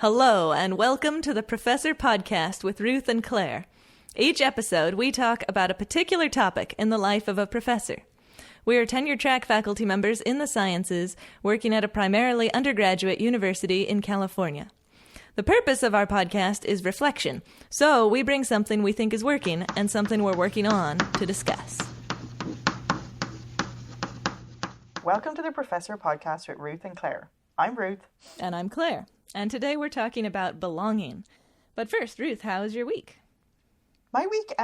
Hello, and welcome to the Professor Podcast with Ruth and Claire. Each episode, we talk about a particular topic in the life of a professor. We are tenure-track faculty members in the sciences, working at a primarily undergraduate university in California. The purpose of our podcast is reflection, so we bring something we think is working and something we're working on to discuss. Welcome to the Professor Podcast with Ruth and Claire. I'm Ruth. And I'm Claire. And today we're talking about belonging. But first, Ruth, how was your week? My week,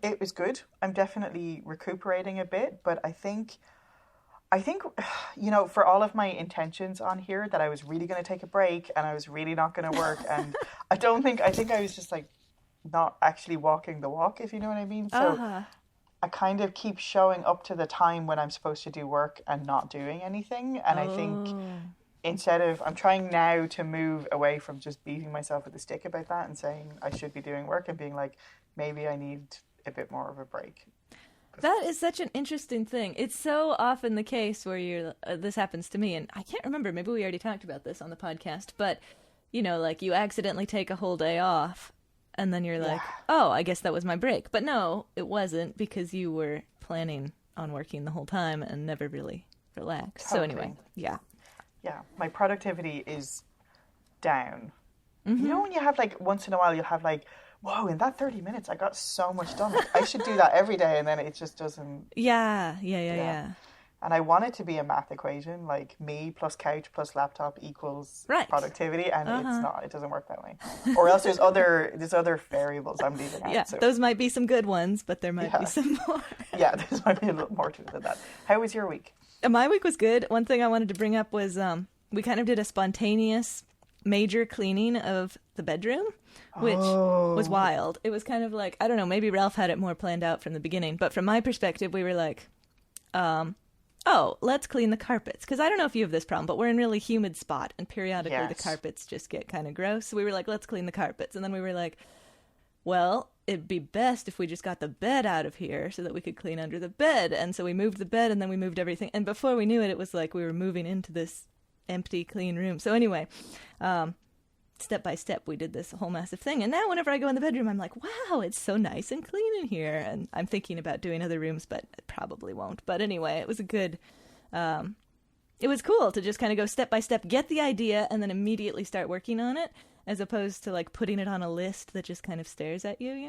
it was good. I'm definitely recuperating a bit, but I think, for all of my intentions on here that I was really going to take a break and I was really not going to work. And I think I was just like not actually walking the walk, if you know what I mean. So I kind of keep showing up to the time when I'm supposed to do work and not doing anything. And I think I'm trying now to move away from just beating myself with a stick about that and saying I should be doing work and being like, maybe I need a bit more of a break. That is such an interesting thing. It's so often the case where this happens to me, and I can't remember, maybe we already talked about this on the podcast, but, like you accidentally take a whole day off, and then you're like, oh, I guess that was my break. But no, it wasn't, because you were planning on working the whole time and never really relaxed. Totally. So anyway, yeah, my productivity is down. Mm-hmm. You know when you have once in a while you'll have whoa, in that 30 minutes I got so much done. I should do that every day, and then it just doesn't. Yeah. And I want it to be a math equation, like me plus couch plus laptop equals productivity, and it's not. It doesn't work that way. Or else there's other variables I'm leaving out. Yeah, so. Those might be some good ones, but there might be some more. Yeah, there might be a little more to it than that. How was your week? My week was good. One thing I wanted to bring up was we kind of did a spontaneous major cleaning of the bedroom, which was wild. It was kind of like, I don't know, maybe Ralph had it more planned out from the beginning, but from my perspective, we were like, let's clean the carpets. Because I don't know if you have this problem, but we're in a really humid spot, and periodically the carpets just get kind of gross. So we were like, let's clean the carpets. And then we were like, well, it'd be best if we just got the bed out of here so that we could clean under the bed. And so we moved the bed, and then we moved everything. And before we knew it, it was like we were moving into this empty, clean room. So anyway, step by step, we did this whole massive thing. And now whenever I go in the bedroom, I'm like, wow, it's so nice and clean in here. And I'm thinking about doing other rooms, but I probably won't. But anyway, it was it was cool to just kind of go step by step, get the idea, and then immediately start working on it, as opposed to putting it on a list that just kind of stares at you, I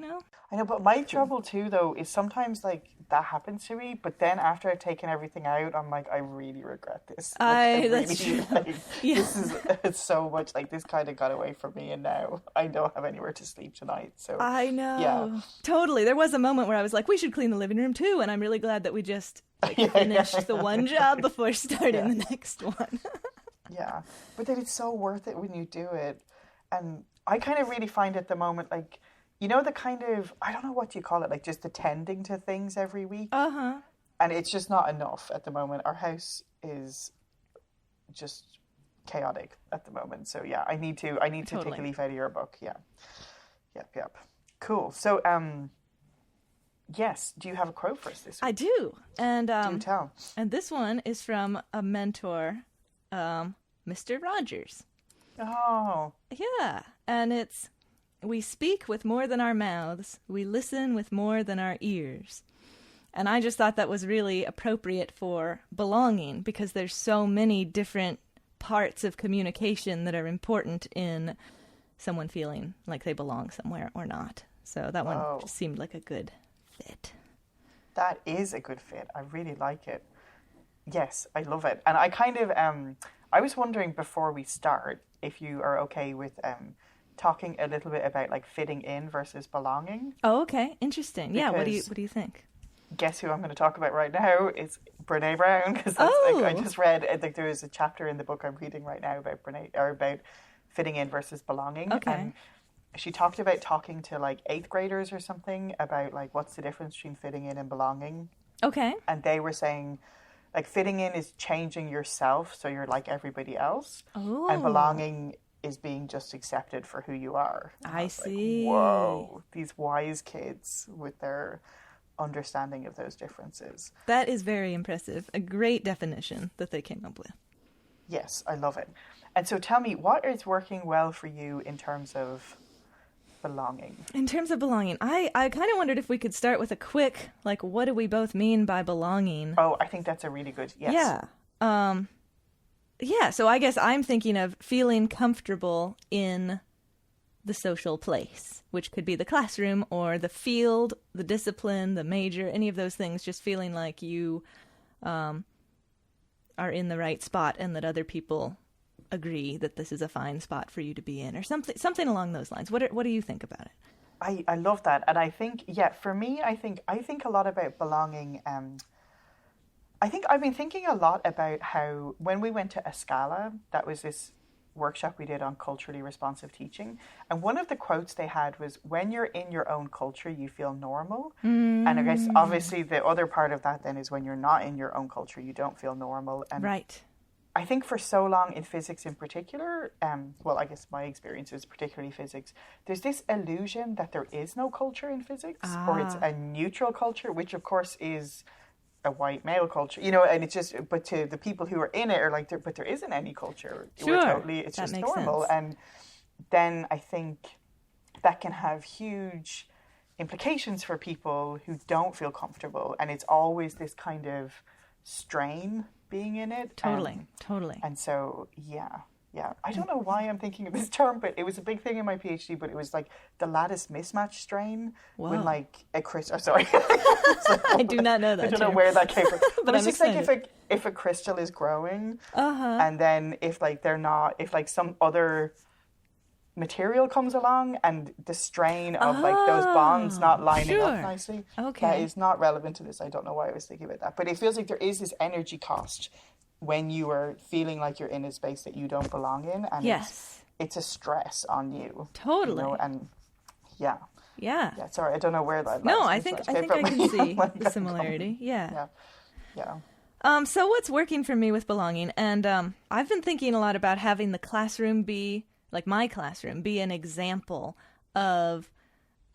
know, but my trouble too, though, is sometimes that happens to me, but then after I've taken everything out, I'm like, I really regret this. That's true. It's so much this kind of got away from me, and now I don't have anywhere to sleep tonight. So I know. Yeah. Totally. There was a moment where I was like, we should clean the living room too, and I'm really glad that we just finished the one job before starting the next one. Yeah. But then it's so worth it when you do it. And I kind of really find at the moment, the kind of, I don't know what you call it, just attending to things every week. Uh-huh. And it's just not enough at the moment. Our house is just chaotic at the moment. So yeah, I need to take a leaf out of your book. Yeah. Yep. Cool. So, yes, do you have a quote for us this week? I do. And do tell. And this one is from a mentor, Mr. Rogers. Oh. Yeah, and it's, we speak with more than our mouths, we listen with more than our ears. And I just thought that was really appropriate for belonging, because there's so many different parts of communication that are important in someone feeling like they belong somewhere or not. So that one just seemed like a good fit. That is a good fit. I really like it. Yes, I love it. And I kind of, I was wondering before we start if you are okay with talking a little bit about fitting in versus belonging. Oh, okay. Interesting. Because what do you think? Guess who I'm going to talk about right now is Brene Brown, because I just read there was a chapter in the book I'm reading right now about about fitting in versus belonging. Okay. And she talked about talking to 8th graders or something about what's the difference between fitting in and belonging. Okay. And they were saying fitting in is changing yourself so you're like everybody else. Oh. And belonging is being just accepted for who you are. And I see. Whoa, these wise kids with their understanding of those differences. That is very impressive. A great definition that they came up with. Yes, I love it. And so tell me, what is working well for you in terms of belonging? In terms of belonging, I kind of wondered if we could start with a quick, like, what do we both mean by belonging? Oh, I think that's a really good, yes. Yeah. Yeah, so I guess I'm thinking of feeling comfortable in the social place, which could be the classroom or the field, the discipline, the major, any of those things, just feeling like you are in the right spot and that other people agree that this is a fine spot for you to be in, or something along those lines. What do you think about it? I love that. And I think, yeah, for me, I think a lot about belonging. I think I've been thinking a lot about how when we went to Escala, that was this workshop we did on culturally responsive teaching. And one of the quotes they had was, when you're in your own culture, you feel normal. And I guess obviously the other part of that then is when you're not in your own culture, you don't feel normal. And right. I think for so long in physics in particular, well, I guess my experience is particularly physics, there's this illusion that there is no culture in physics, or it's a neutral culture, which of course is a white male culture, you know, and it's just, but to the people who are in it are like, but there isn't any culture. Sure. It's that just makes normal. Sense. And then I think that can have huge implications for people who don't feel comfortable. And it's always this kind of strain being in it. Totally. And so, yeah. I don't know why I'm thinking of this term, but it was a big thing in my PhD, but it was like the lattice mismatch strain. Whoa. When like a crystal, sorry. I do not know that. I don't know where that came from. But it's just like if a crystal is growing, and then if like they're not, if like some other material comes along and the strain of like those bonds not lining up nicely, that is not relevant to this. I don't know why I was thinking about that, but it feels like there is this energy cost when you are feeling like you're in a space that you don't belong in, and it's a stress on you. Totally. You know? And yeah. Sorry, I don't know where that. No, I think I can see the similarity. Yeah. So what's working for me with belonging, and I've been thinking a lot about having the classroom be, like my classroom, be an example of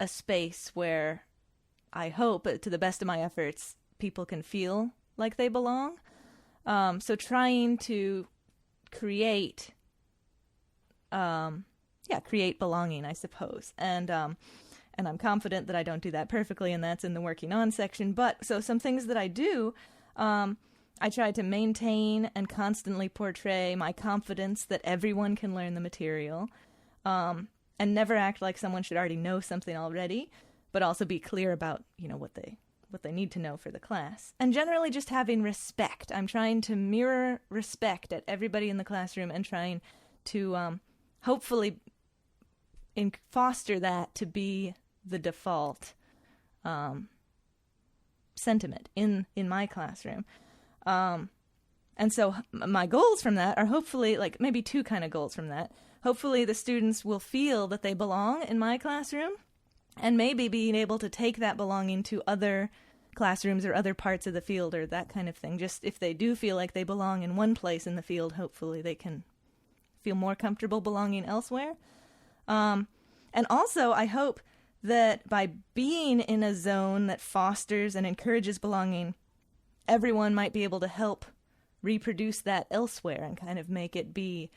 a space where I hope, to the best of my efforts, people can feel like they belong. So trying to create belonging, I suppose. And I'm confident that I don't do that perfectly, and that's in the working on section. But so some things that I do, I try to maintain and constantly portray my confidence that everyone can learn the material, and never act like someone should already know something already, but also be clear about, you know, what they need to know for the class. And generally just having respect. I'm trying to mirror respect at everybody in the classroom and trying to hopefully foster that to be the default sentiment in my classroom. And so my goals from that are hopefully, like, maybe two kind of goals from that. Hopefully the students will feel that they belong in my classroom, and maybe being able to take that belonging to other classrooms or other parts of the field or that kind of thing. Just if they do feel like they belong in one place in the field, hopefully they can feel more comfortable belonging elsewhere. And also, I hope that by being in a zone that fosters and encourages belonging, everyone might be able to help reproduce that elsewhere and kind of make it be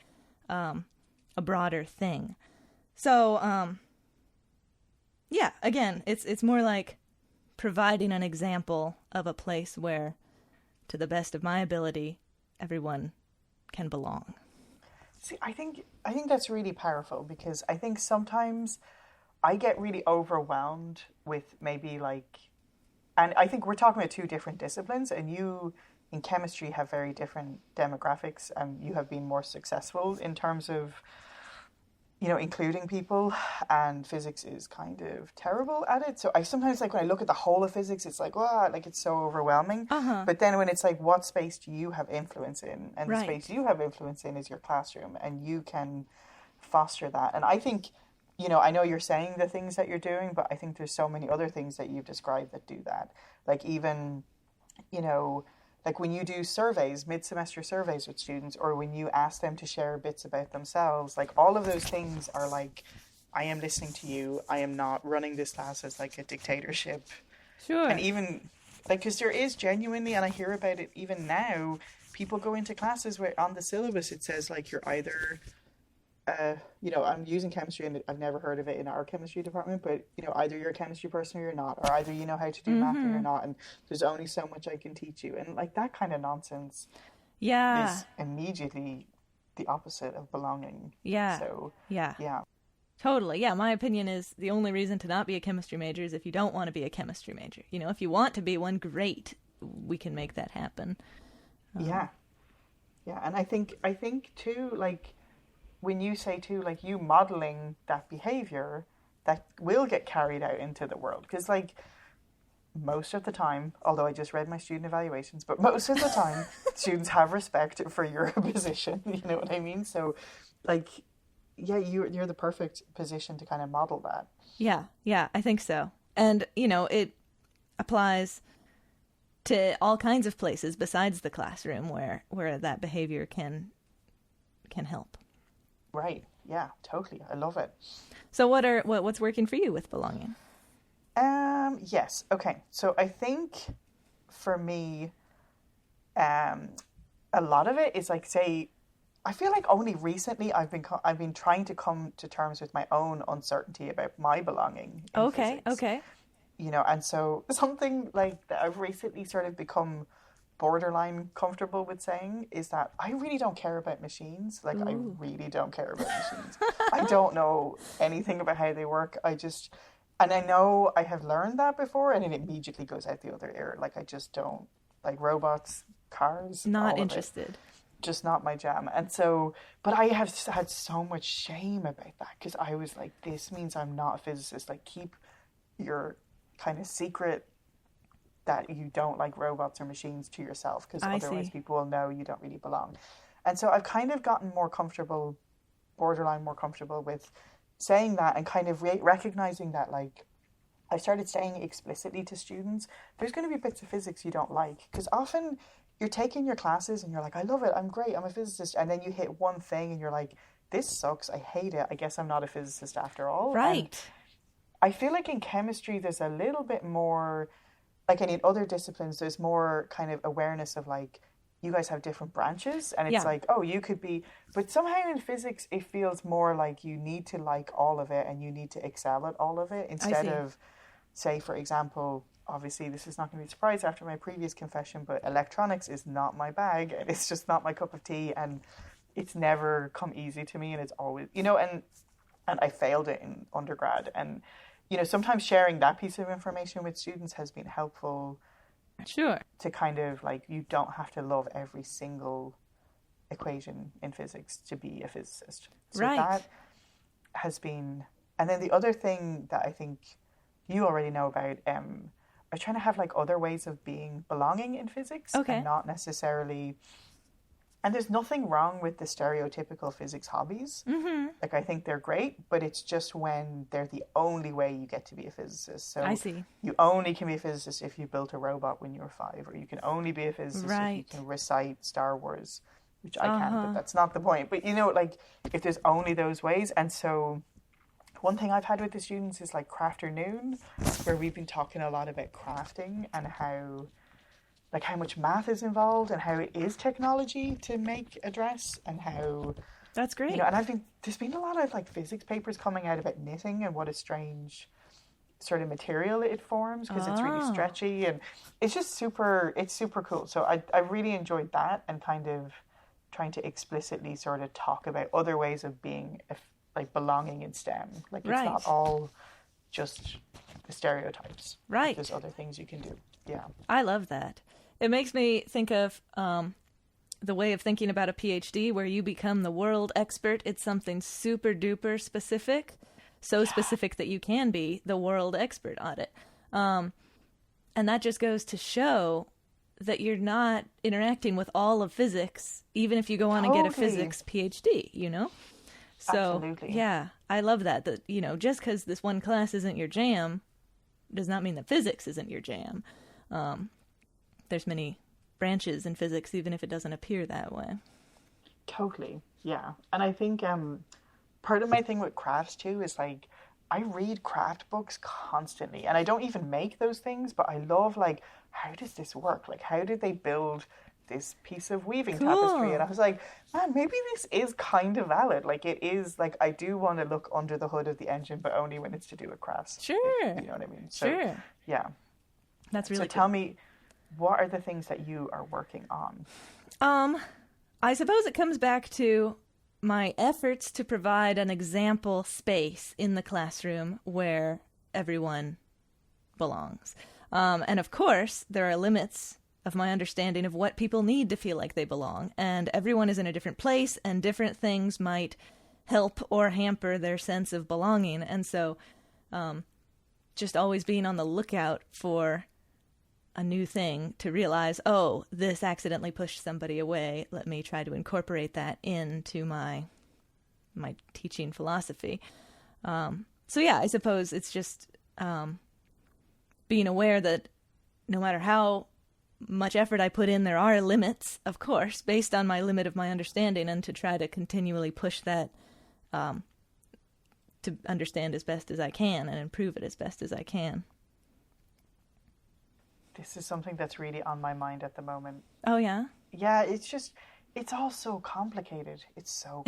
a broader thing. So, yeah, again, it's more like providing an example of a place where, to the best of my ability, everyone can belong. See, I think that's really powerful, because I think sometimes I get really overwhelmed with maybe like, and I think we're talking about two different disciplines, and you in chemistry have very different demographics, and you have been more successful in terms of, you know, including people, and physics is kind of terrible at it. So I sometimes, like, when I look at the whole of physics, it's like, wow, like it's so overwhelming. But then when it's like, what space do you have influence in? And the space you have influence in is your classroom, and you can foster that. And I think, you know, I know you're saying the things that you're doing, but I think there's so many other things that you've described that do that. Like even, you know, like when you do surveys, mid-semester surveys with students, or when you ask them to share bits about themselves, like all of those things are like, I am listening to you. I am not running this class as like a dictatorship. Sure. And even like, because there is genuinely, and I hear about it even now, people go into classes where on the syllabus it says like you're either I'm using chemistry and I've never heard of it in our chemistry department, but either you're a chemistry person or you're not, or either you know how to do math or you're not, and there's only so much I can teach you, and like that kind of nonsense is immediately the opposite of belonging. Totally. Yeah, my opinion is the only reason to not be a chemistry major is if you don't want to be a chemistry major. If you want to be one, great, we can make that happen. And I think too, like when you say too, like you modeling that behavior that will get carried out into the world, because like most of the time, although I just read my student evaluations, but most of the time students have respect for your position, you know what I mean? So like, yeah, you're the perfect position to kind of model that. Yeah, I think so. And it applies to all kinds of places besides the classroom where that behavior can help. Right. Yeah, totally. I love it. So what's working for you with belonging? Yes. Okay. So I think for me, a lot of it is like, say, I feel like only recently I've been trying to come to terms with my own uncertainty about my belonging in physics. Okay. And so something like that I've recently sort of become borderline comfortable with saying is that I really don't care about machines. Like, I really don't care about machines. I don't know anything about how they work. And I know I have learned that before, and it immediately goes out the other ear. Like, I just don't like robots, cars. Not interested. Just not my jam. And so, but I have had so much shame about that, because I was like, this means I'm not a physicist. Like, keep your kind of secret that you don't like robots or machines to yourself, because otherwise people will know you don't really belong. And so I've kind of gotten borderline more comfortable with saying that, and kind of recognizing that, like, I started saying explicitly to students, there's going to be bits of physics you don't like, because often you're taking your classes and you're like, I love it, I'm great, I'm a physicist, and then you hit one thing and you're like, this sucks, I hate it, I guess I'm not a physicist after all. Right. And I feel like in chemistry there's a little bit more, like, and in other disciplines there's more kind of awareness of like, you guys have different branches, and it's like, oh, you could be, but somehow in physics it feels more like you need to like all of it and you need to excel at all of it, instead of, say, for example, obviously this is not going to be a surprise after my previous confession, but electronics is not my bag, and it's just not my cup of tea, and it's never come easy to me, and it's always, and I failed it in undergrad, and sometimes sharing that piece of information with students has been helpful. Sure. To kind of like, you don't have to love every single equation in physics to be a physicist. So that has been, and then the other thing that I think you already know about, I was trying to have like other ways of belonging in physics, and not necessarily. And there's nothing wrong with the stereotypical physics hobbies. Mm-hmm. Like, I think they're great, but it's just when they're the only way you get to be a physicist. So I see. You only can be a physicist if you built a robot when you were 5, or you can only be a physicist if you can recite Star Wars, which I can, but that's not the point. But, like, if there's only those ways. And so one thing I've had with the students is like Craft Noon, where we've been talking a lot about crafting and how much math is involved, and how it is technology to make a dress, and how... That's great. And there's been a lot of like physics papers coming out about knitting and what a strange sort of material it forms, because it's really stretchy, and it's just super cool. So I really enjoyed that, and kind of trying to explicitly sort of talk about other ways of being, like, belonging in STEM. Like, it's not all just the stereotypes. Right. There's other things you can do. Yeah. I love that. It makes me think of the way of thinking about a PhD, where you become the world expert. It's something super duper specific, so specific that you can be the world expert on it. And that just goes to show that you're not interacting with all of physics, even if you go on and get a physics PhD, So, absolutely. Yeah, I love that, just because this one class isn't your jam does not mean that physics isn't your jam. There's many branches in physics, even if it doesn't appear that way. Totally, yeah. And I think part of my thing with crafts too is like, I read craft books constantly, and I don't even make those things, but I love, like, how does this work? Like, how did they build this piece of weaving tapestry. And I was like, man, maybe this is kind of valid. Like, it is, like, I do want to look under the hood of the engine, but only when it's to do with crafts. Sure. You know what I mean? So, sure. Yeah. That's really cool. Tell me, what are the things that you are working on? I suppose it comes back to my efforts to provide an example space in the classroom where everyone belongs. And of course, there are limits of my understanding of what people need to feel like they belong. And everyone is in a different place, and different things might help or hamper their sense of belonging. And so just always being on the lookout for a new thing to realize, oh, this accidentally pushed somebody away. Let me try to incorporate that into my teaching philosophy. So yeah, I suppose it's just being aware that no matter how much effort I put in, there are limits, of course, based on my limit of my understanding, and to try to continually push that to understand as best as I can and improve it as best as I can. This is something that's really on my mind at the moment. Oh, yeah? Yeah, it's all so complicated. It's so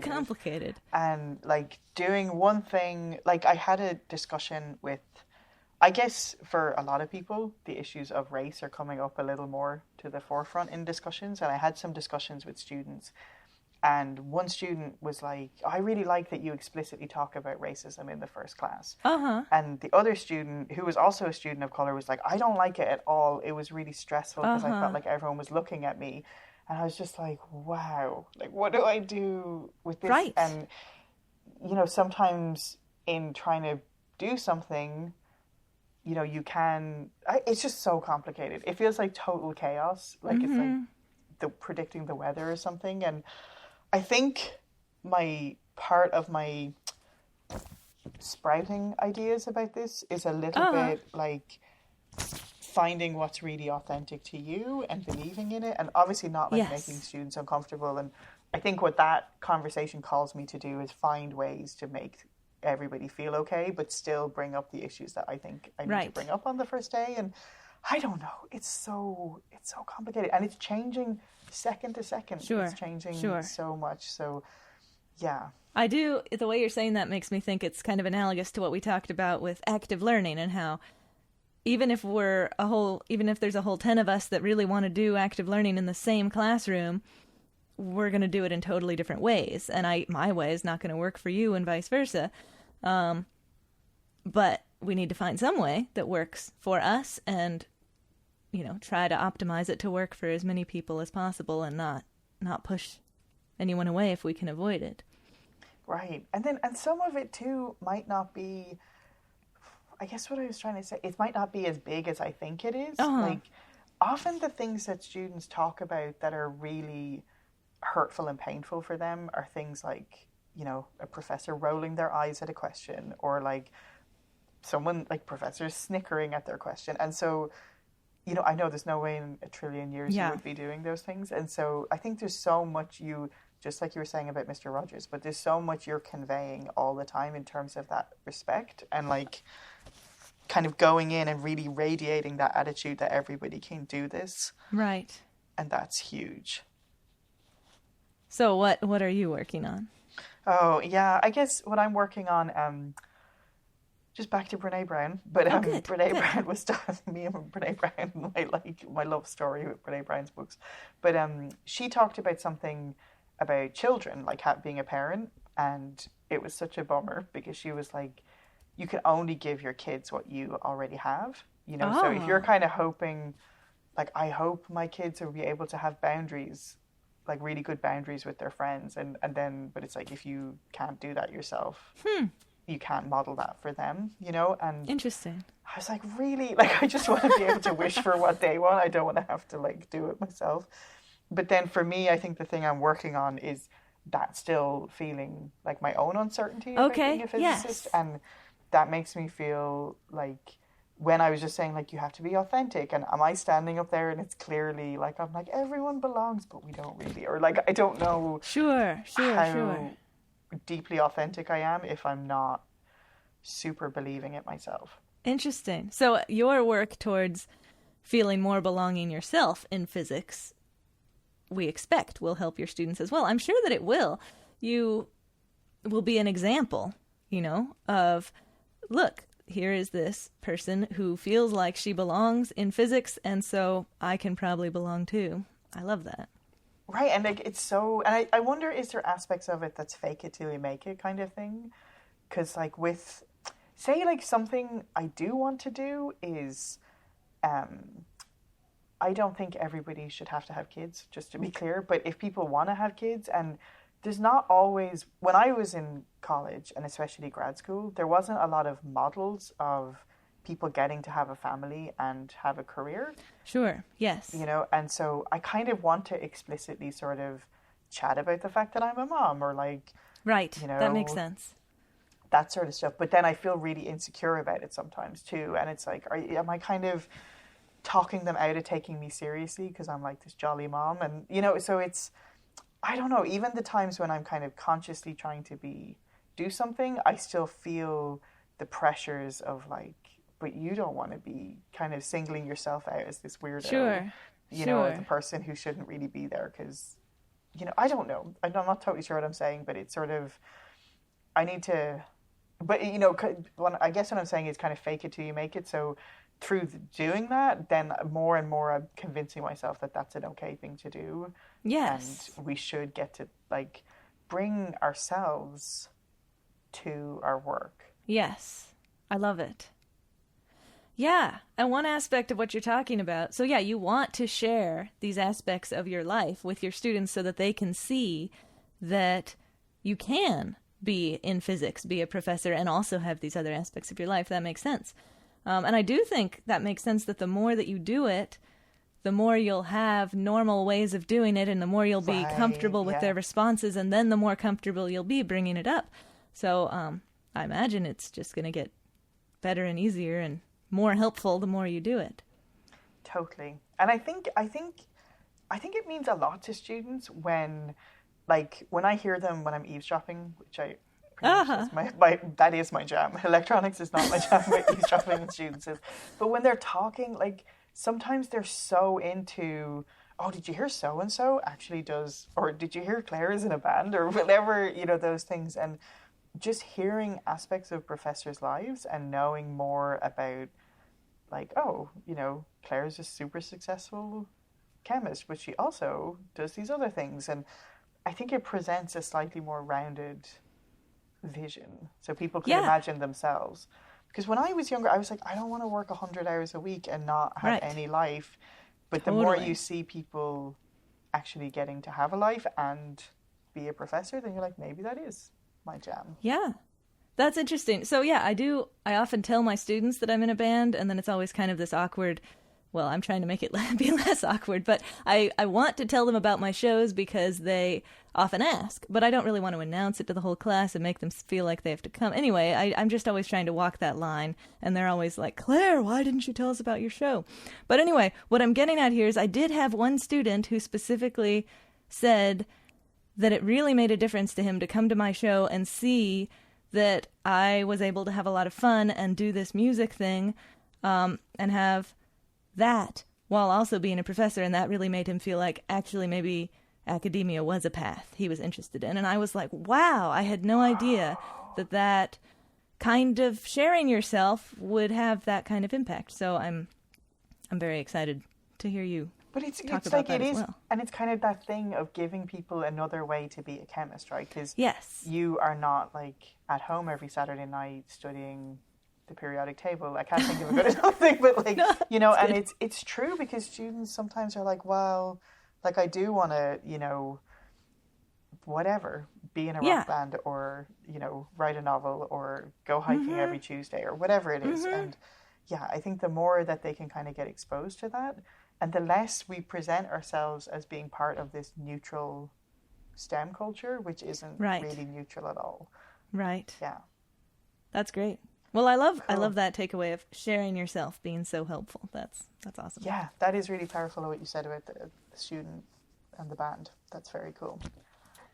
complicated. And, like, doing one thing, like, I had a discussion with, I guess for a lot of people, the issues of race are coming up a little more to the forefront in discussions. And I had some discussions with students. And one student was like, I really like that you explicitly talk about racism in the first class. Uh-huh. And the other student, who was also a student of color, was like, I don't like it at all. It was really stressful because I felt like everyone was looking at me. And I was just like, wow, like, what do I do with this? Right. And, you know, sometimes in trying to do something, you know, it's just so complicated. It feels like total chaos. Like, it's like predicting the weather or something. And I think part of my sprouting ideas about this is a little bit like finding what's really authentic to you and believing in it, and obviously not like making students uncomfortable. And I think what that conversation calls me to do is find ways to make everybody feel okay, but still bring up the issues that I think I need to bring up on the first day. And I don't know, it's so complicated, and it's changing second to second. Sure. It's changing so much. So yeah, I do. The way you're saying that makes me think it's kind of analogous to what we talked about with active learning, and how even if there's a whole 10 of us that really want to do active learning in the same classroom, we're going to do it in totally different ways. And my way is not going to work for you, and vice versa. But we need to find some way that works for us, and, you know, try to optimize it to work for as many people as possible, and not push anyone away if we can avoid it. Right. And some of it too might not be, I guess what I was trying to say, it might not be as big as I think it is. Like, often the things that students talk about that are really hurtful and painful for them are things like, you know, a professor rolling their eyes at a question, or like someone, like professors snickering at their question. And so, you know, I know there's no way in a trillion years you would be doing those things. And so I think there's so much just like you were saying about Mr. Rogers, but there's so much you're conveying all the time in terms of that respect, and like kind of going in and really radiating that attitude that everybody can do this. Right. And that's huge. So what are you working on? Oh, yeah, I guess what I'm working on, just back to Brene Brown, but Brene Brown was me and Brene Brown, my love story with Brene Brown's books. But she talked about something about children, like being a parent, and it was such a bummer because she was like, you can only give your kids what you already have, you know. So if you're kind of hoping, like, I hope my kids will be able to have boundaries, like really good boundaries with their friends, and then, but it's like, if you can't do that yourself, you can't model that for them, you know. And interesting. I was like, really, like, I just want to be able to wish for what they want. I don't want to have to like do it myself. But then for me, I think the thing I'm working on is that still feeling like my own uncertainty about being a physicist. Yes. And that makes me feel like, when I was just saying, like, you have to be authentic, and am I standing up there and it's clearly like, I'm like, everyone belongs, but we don't really, or like, I don't know how deeply authentic I am if I'm not super believing it myself. Interesting. So your work towards feeling more belonging yourself in physics we expect will help your students as well. I'm sure that it will. You will be an example, of, look, here is this person who feels like she belongs in physics, and so I can probably belong too. I love that. Right, and like it's so, and I wonder, is there aspects of it that's fake it till you make it kind of thing? Because like with, say like something I do want to do is, I don't think everybody should have to have kids, just to be clear, but if people want to have kids, and there's not always, when I was in college and especially grad school, there wasn't a lot of models of people getting to have a family and have a career. Sure, yes. And so I kind of want to explicitly sort of chat about the fact that I'm a mom, or like, right, that makes sense. That sort of stuff. But then I feel really insecure about it sometimes too. And it's like, am I kind of talking them out of taking me seriously because I'm like this jolly mom? And, so it's, I don't know, even the times when I'm kind of consciously trying to do something, I still feel the pressures of like, but you don't want to be kind of singling yourself out as this weirdo, sure. The person who shouldn't really be there because, I don't know. I'm not totally sure what I'm saying, but it's sort of, I need to, but, I guess what I'm saying is kind of fake it till you make it. So through doing that, then more and more I'm convincing myself that that's an okay thing to do. Yes. And we should get to like bring ourselves to our work. Yes. I love it. Yeah. And one aspect of what you're talking about, so yeah, you want to share these aspects of your life with your students so that they can see that you can be in physics, be a professor, and also have these other aspects of your life. That makes sense. And I do think that makes sense that the more that you do it, the more you'll have normal ways of doing it, and the more you'll be comfortable with their responses, and then the more comfortable you'll be bringing it up. So I imagine it's just going to get better and easier and more helpful the more you do it. Totally. And I think it means a lot to students when I hear them when I'm eavesdropping, which I that is my jam. Electronics is not my jam, but eavesdropping with students is. But when they're talking, like sometimes they're so into, oh, did you hear so and so actually does, or did you hear Claire is in a band, or whatever, those things. And just hearing aspects of professors' lives and knowing more about, like, oh, Claire's a super successful chemist, but she also does these other things. And I think it presents a slightly more rounded vision so people can imagine themselves. Because when I was younger, I was like, I don't want to work 100 hours a week and not have any life. But the more you see people actually getting to have a life and be a professor, then you're like, maybe that is my jam. Yeah. That's interesting. So yeah, I often tell my students that I'm in a band, and then it's always kind of this awkward, well, I'm trying to make it be less awkward, but I want to tell them about my shows because they often ask, but I don't really want to announce it to the whole class and make them feel like they have to come. Anyway, I'm just always trying to walk that line, and they're always like, Claire, why didn't you tell us about your show? But anyway, what I'm getting at here is I did have one student who specifically said that it really made a difference to him to come to my show and see that I was able to have a lot of fun and do this music thing, and have that while also being a professor, and that really made him feel like actually maybe academia was a path he was interested in. And I was like, wow, I had no idea that kind of sharing yourself would have that kind of impact. So I'm very excited to hear you talk about that as well. And it's kind of that thing of giving people another way to be a chemist, right? Because you are not like at home every Saturday night studying the periodic table. I can't think of a good example, but like, and it's true, because students sometimes are like, well, like I do want to, whatever, be in a rock band, or, write a novel, or go hiking every Tuesday, or whatever it is. And I think the more that they can kind of get exposed to that, and the less we present ourselves as being part of this neutral STEM culture, which isn't really neutral at all. Right. Yeah. That's great. Well, I love that takeaway of sharing yourself being so helpful. That's awesome. Yeah, that is really powerful, what you said about the student and the band. That's very cool.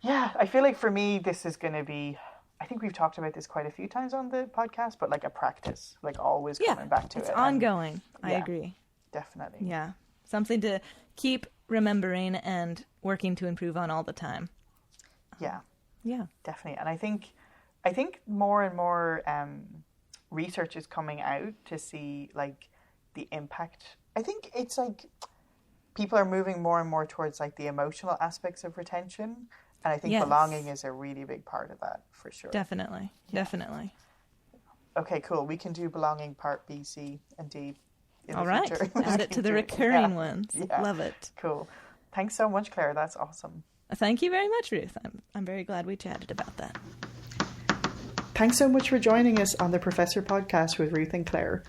Yeah, I feel like for me, this is going to be, I think we've talked about this quite a few times on the podcast, but like a practice, like always coming back to it. It's ongoing. I agree. Definitely. Yeah. Something to keep remembering and working to improve on all the time. Yeah. Yeah. Definitely. And I think more and more research is coming out to see like the impact. I think it's like people are moving more and more towards like the emotional aspects of retention. And I think belonging is a really big part of that, for sure. Definitely. Yeah. Definitely. Okay, cool. We can do belonging part B, C, and D in all the right. future. Add it to the recurring ones. Yeah. Love it. Cool. Thanks so much, Claire. That's awesome. Thank you very much, Ruth. I'm very glad we chatted about that. Thanks so much for joining us on the Professor Podcast with Ruth and Claire.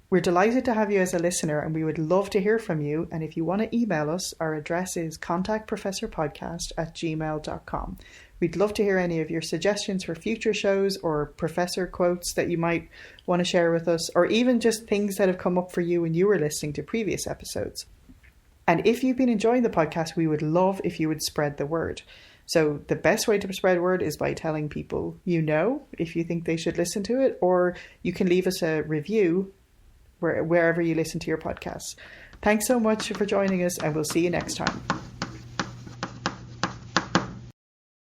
We're delighted to have you as a listener, and we would love to hear from you. And if you want to email us, our address is contactprofessorpodcast@gmail.com. We'd love to hear any of your suggestions for future shows or professor quotes that you might want to share with us, or even just things that have come up for you when you were listening to previous episodes. And if you've been enjoying the podcast, we would love if you would spread the word. So the best way to spread word is by telling people you know if you think they should listen to it, or you can leave us a review wherever you listen to your podcasts. Thanks so much for joining us, and we'll see you next time.